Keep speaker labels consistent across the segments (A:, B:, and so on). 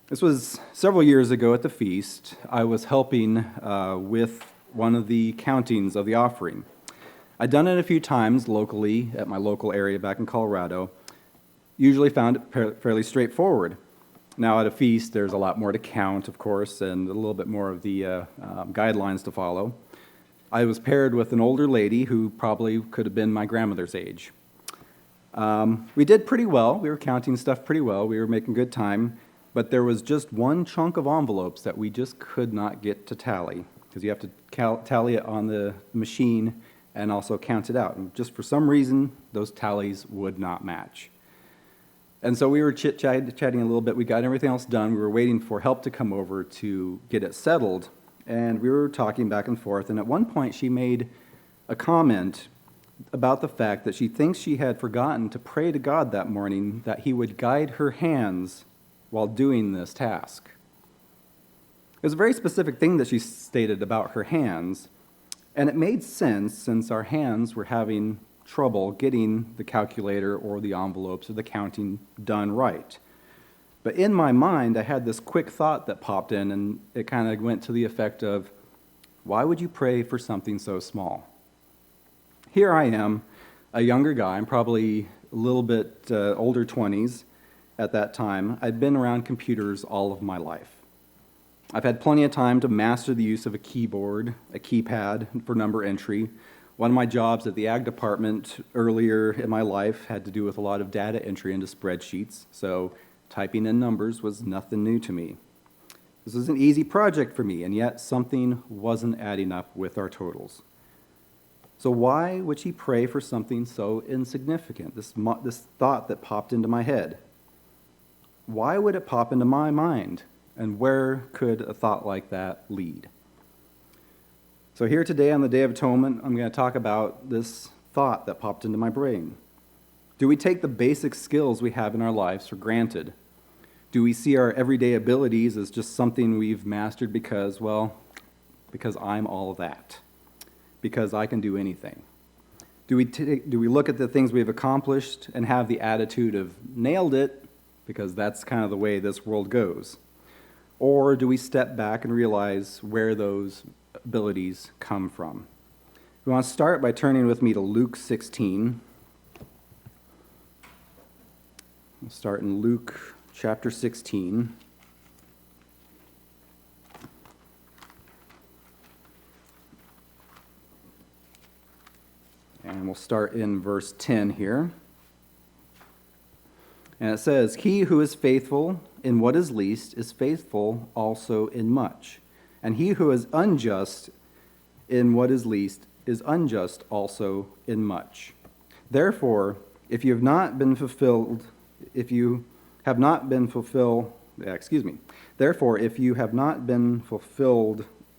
A: This was several years ago at the feast. I was helping with one of the countings of the offering. I'd done it a few times locally at my local area back in Colorado. Usually found it fairly straightforward. Now at a feast, there's a lot more to count, of course, and a little bit more of the guidelines to follow. I was paired with an older lady who probably could have been my grandmother's age. We did pretty well. We were counting stuff pretty well. We were making good time. But there was just one chunk of envelopes that we just could not get to tally, because you have to tally it on the machine and also count it out. And just for some reason, those tallies would not match. And so we were chatting a little bit. We got everything else done. We were waiting for help to come over to get it settled. And we were talking back and forth. And at one point, she made a comment about the fact that she thinks she had forgotten to pray to God that morning that He would guide her hands while doing this task. It was a very specific thing that she stated about her hands, and it made sense since our hands were having trouble getting the calculator or the envelopes or the counting done right. But in my mind, I had this quick thought that popped in, and it kind of went to the effect of, why would you pray for something so small? Here I am, a younger guy. I'm probably a little bit older 20s at that time. I'd been around computers all of my life. I've had plenty of time to master the use of a keyboard, a keypad for number entry. One of my jobs at the ag department earlier in my life had to do with a lot of data entry into spreadsheets, so typing in numbers was nothing new to me. This was an easy project for me, and yet something wasn't adding up with our totals. So why would she pray for something so insignificant? This thought that popped into my head. Why would it pop into my mind? And where could a thought like that lead? So here today on the Day of Atonement, I'm going to talk about this thought that popped into my brain. Do we take the basic skills we have in our lives for granted? Do we see our everyday abilities as just something we've mastered because I'm all of that? Because I can do anything? Do we look at the things we've accomplished and have the attitude of nailed it, because that's kind of the way this world goes? Or do we step back and realize where those abilities come from? We want to start by turning with me to Luke 16. We'll start in Luke chapter 16. And we'll start in verse 10 here. And it says, "He who is faithful in what is least is faithful also in much. And he who is unjust in what is least is unjust also in much. Therefore, if you have not been fulfilled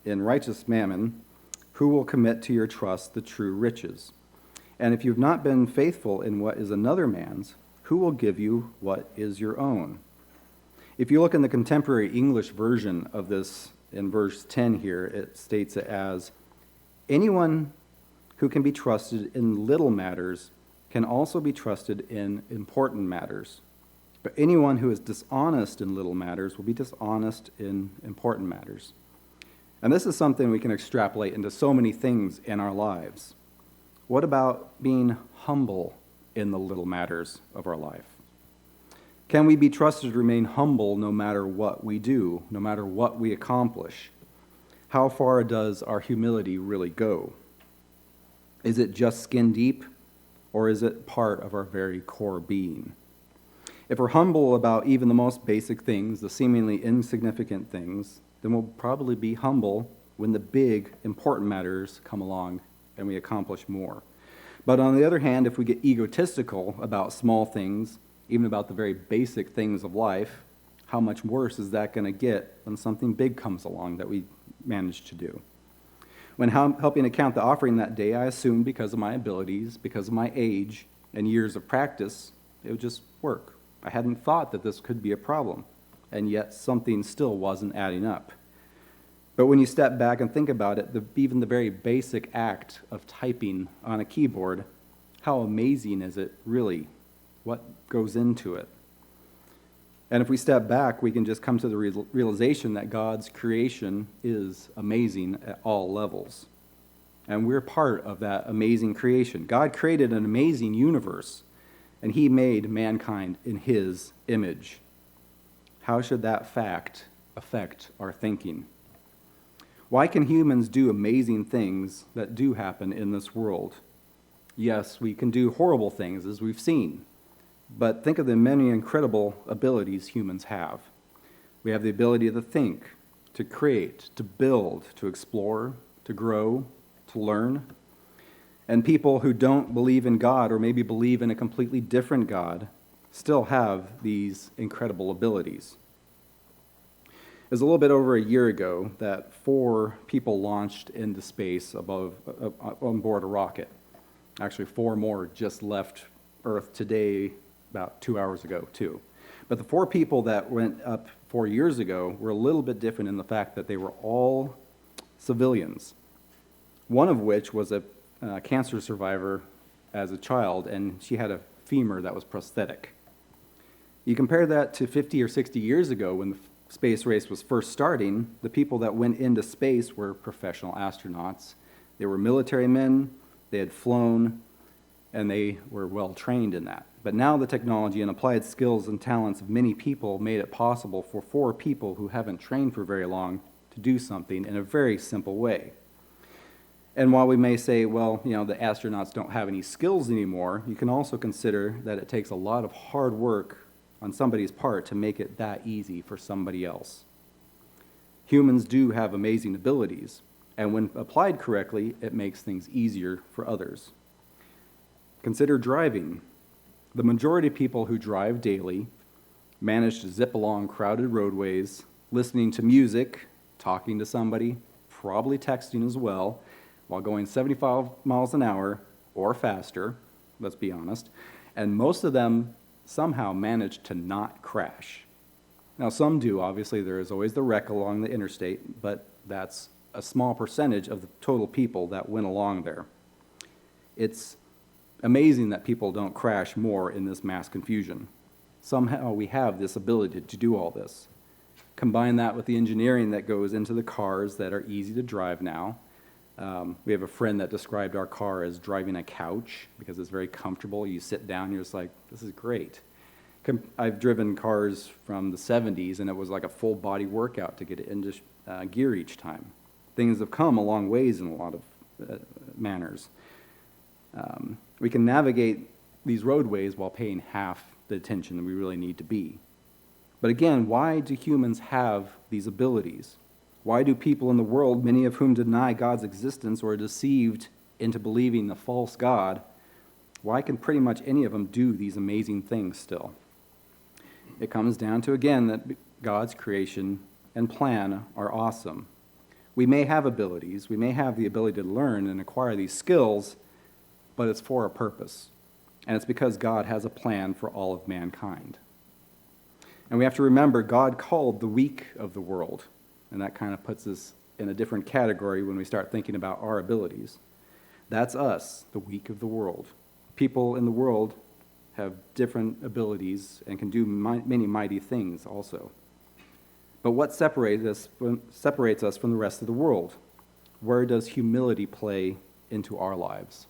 A: in righteous mammon, who will commit to your trust the true riches? And if you have not been faithful in what is another man's, who will give you what is your own?" If you look in the contemporary English version of this, in verse 10 here, it states it as, "Anyone who can be trusted in little matters can also be trusted in important matters. But anyone who is dishonest in little matters will be dishonest in important matters." And this is something we can extrapolate into so many things in our lives. What about being humble in the little matters of our life? Can we be trusted to remain humble no matter what we do, no matter what we accomplish? How far does our humility really go? Is it just skin deep, or is it part of our very core being? If we're humble about even the most basic things, the seemingly insignificant things, then we'll probably be humble when the big, important matters come along and we accomplish more. But on the other hand, if we get egotistical about small things, even about the very basic things of life, how much worse is that going to get when something big comes along that we manage to do? When helping to count the offering that day, I assumed because of my abilities, because of my age and years of practice, it would just work. I hadn't thought that this could be a problem, and yet something still wasn't adding up. But when you step back and think about it, even the very basic act of typing on a keyboard, how amazing is it really? What goes into it? And if we step back, we can just come to the realization that God's creation is amazing at all levels. And we're part of that amazing creation. God created an amazing universe, and he made mankind in his image. How should that fact affect our thinking? Why can humans do amazing things that do happen in this world? Yes, we can do horrible things, as we've seen. But think of the many incredible abilities humans have. We have the ability to think, to create, to build, to explore, to grow, to learn. And people who don't believe in God, or maybe believe in a completely different God, still have these incredible abilities. It was a little bit over a year ago that 4 people launched into space on board a rocket. Actually, 4 more just left Earth today, about 2 hours ago, too. But the 4 people that went up 4 years ago were a little bit different in the fact that they were all civilians, one of which was a cancer survivor as a child, and she had a femur that was prosthetic. You compare that to 50 or 60 years ago when the space race was first starting, the people that went into space were professional astronauts. They were military men, they had flown, and they were well trained in that. But now the technology and applied skills and talents of many people made it possible for 4 people who haven't trained for very long to do something in a very simple way. And while we may say, well, the astronauts don't have any skills anymore, you can also consider that it takes a lot of hard work on somebody's part to make it that easy for somebody else. Humans do have amazing abilities, and when applied correctly, it makes things easier for others. Consider driving. The majority of people who drive daily manage to zip along crowded roadways, listening to music, talking to somebody, probably texting as well, while going 75 miles an hour or faster, let's be honest, and most of them somehow manage to not crash. Now, some do, obviously. There is always the wreck along the interstate, but that's a small percentage of the total people that went along there. It's amazing that people don't crash more in this mass confusion. Somehow we have this ability to do all this. Combine that with the engineering that goes into the cars that are easy to drive now. We have a friend that described our car as driving a couch because it's very comfortable. You sit down, you're just like, this is great. I've driven cars from the 70s, and it was like a full body workout to get it into gear each time. Things have come a long ways in a lot of manners. We can navigate these roadways while paying half the attention that we really need to be. But again, why do humans have these abilities? Why do people in the world, many of whom deny God's existence or are deceived into believing the false God, why can pretty much any of them do these amazing things still? It comes down to, again, that God's creation and plan are awesome. We may have abilities, we may have the ability to learn and acquire these skills, but it's for a purpose. And it's because God has a plan for all of mankind. And we have to remember, God called the weak of the world. And that kind of puts us in a different category when we start thinking about our abilities. That's us, the weak of the world. People in the world have different abilities and can do many mighty things also. But what separates us from the rest of the world? Where does humility play into our lives?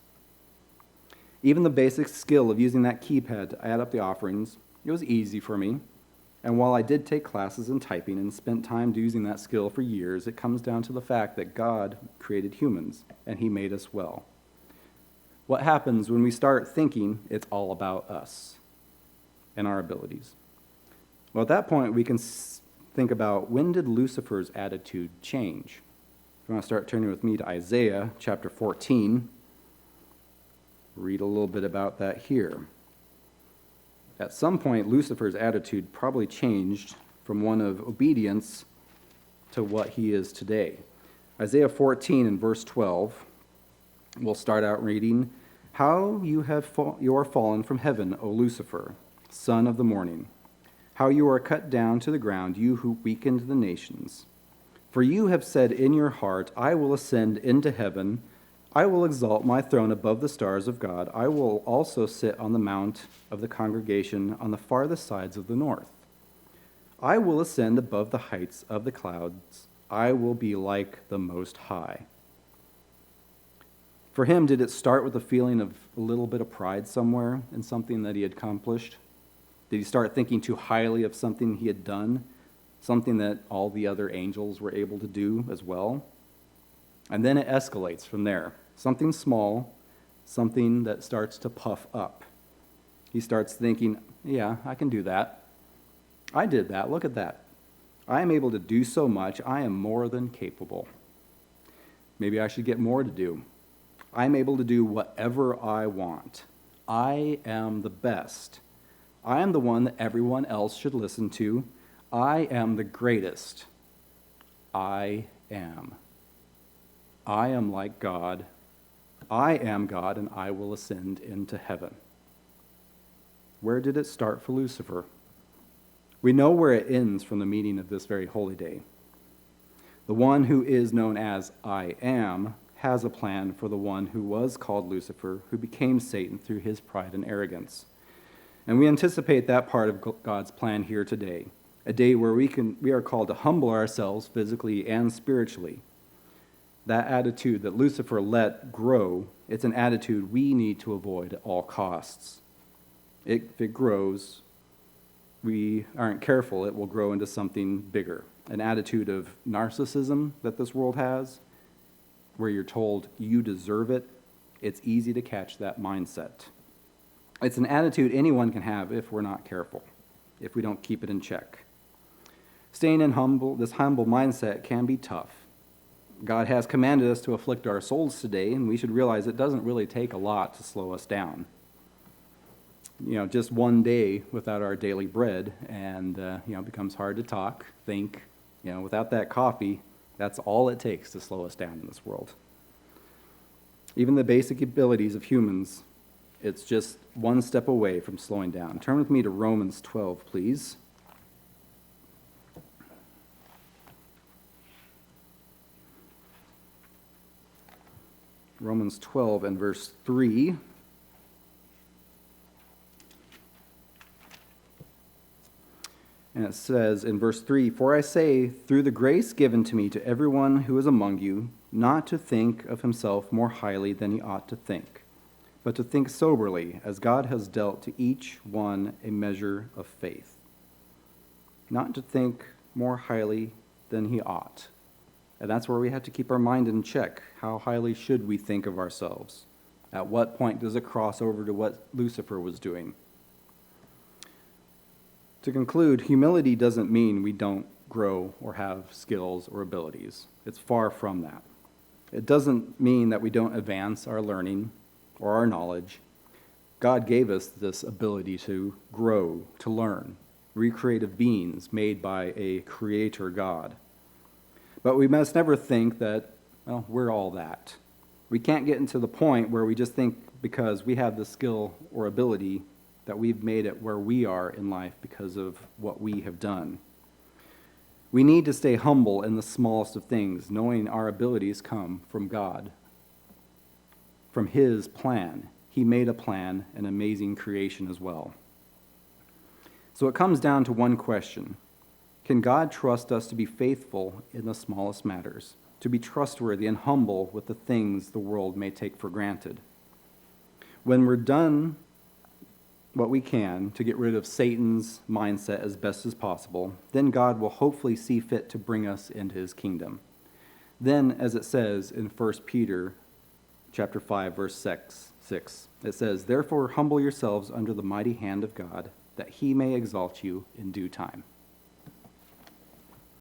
A: Even the basic skill of using that keypad to add up the offerings, it was easy for me. And while I did take classes in typing and spent time using that skill for years, it comes down to the fact that God created humans, and he made us well. What happens when we start thinking it's all about us and our abilities? Well, at that point, we can think about, when did Lucifer's attitude change? If you want to start turning with me to Isaiah chapter 14, read a little bit about that here. At some point, Lucifer's attitude probably changed from one of obedience to what he is today. Isaiah 14 and verse 12, we'll start out reading, "How you are fallen from heaven, O Lucifer, son of the morning. How you are cut down to the ground, you who weakened the nations. For you have said in your heart, I will ascend into heaven. I will exalt my throne above the stars of God. I will also sit on the mount of the congregation on the farthest sides of the north. I will ascend above the heights of the clouds. I will be like the Most High. For him, did it start with a feeling of a little bit of pride somewhere in something that he had accomplished? Did he start thinking too highly of something he had done, something that all the other angels were able to do as well? And then it escalates from there. Something small, something that starts to puff up. He starts thinking, yeah, I can do that. I did that. Look at that. I am able to do so much. I am more than capable. Maybe I should get more to do. I'm able to do whatever I want. I am the best. I am the one that everyone else should listen to. I am the greatest. I am. I am like God. I am God, and I will ascend into heaven. Where did it start for Lucifer? We know where it ends from the meaning of this very holy day. The one who is known as I am has a plan for the one who was called Lucifer, who became Satan through his pride and arrogance. And we anticipate that part of God's plan here today, a day where we are called to humble ourselves physically and spiritually. That attitude that Lucifer let grow, it's an attitude we need to avoid at all costs. If it grows, we aren't careful, it will grow into something bigger. An attitude of narcissism that this world has, where you're told you deserve it, it's easy to catch that mindset. It's an attitude anyone can have if we're not careful, if we don't keep it in check. Staying in this humble mindset can be tough. God has commanded us to afflict our souls today, and we should realize it doesn't really take a lot to slow us down. Just one day without our daily bread, and it becomes hard to talk, think. Without that coffee, that's all it takes to slow us down in this world. Even the basic abilities of humans, it's just one step away from slowing down. Turn with me to Romans 12, please. Romans 12 and verse 3. And it says in verse 3, "For I say, through the grace given to me to everyone who is among you, not to think of himself more highly than he ought to think, but to think soberly, as God has dealt to each one a measure of faith." Not to think more highly than he ought. And that's where we have to keep our mind in check. How highly should we think of ourselves? At what point does it cross over to what Lucifer was doing? To conclude, humility doesn't mean we don't grow or have skills or abilities. It's far from that. It doesn't mean that we don't advance our learning or our knowledge. God gave us this ability to grow, to learn. We're creative beings made by a creator God. But we must never think that, we're all that. We can't get into the point where we just think because we have the skill or ability that we've made it where we are in life because of what we have done. We need to stay humble in the smallest of things, knowing our abilities come from God, from his plan. He made a plan, an amazing creation as well. So it comes down to one question. Can God trust us to be faithful in the smallest matters, to be trustworthy and humble with the things the world may take for granted? When we're done what we can to get rid of Satan's mindset as best as possible, then God will hopefully see fit to bring us into his kingdom. Then, as it says in 1 Peter chapter 5, verse 6, it says, "Therefore humble yourselves under the mighty hand of God, that he may exalt you in due time."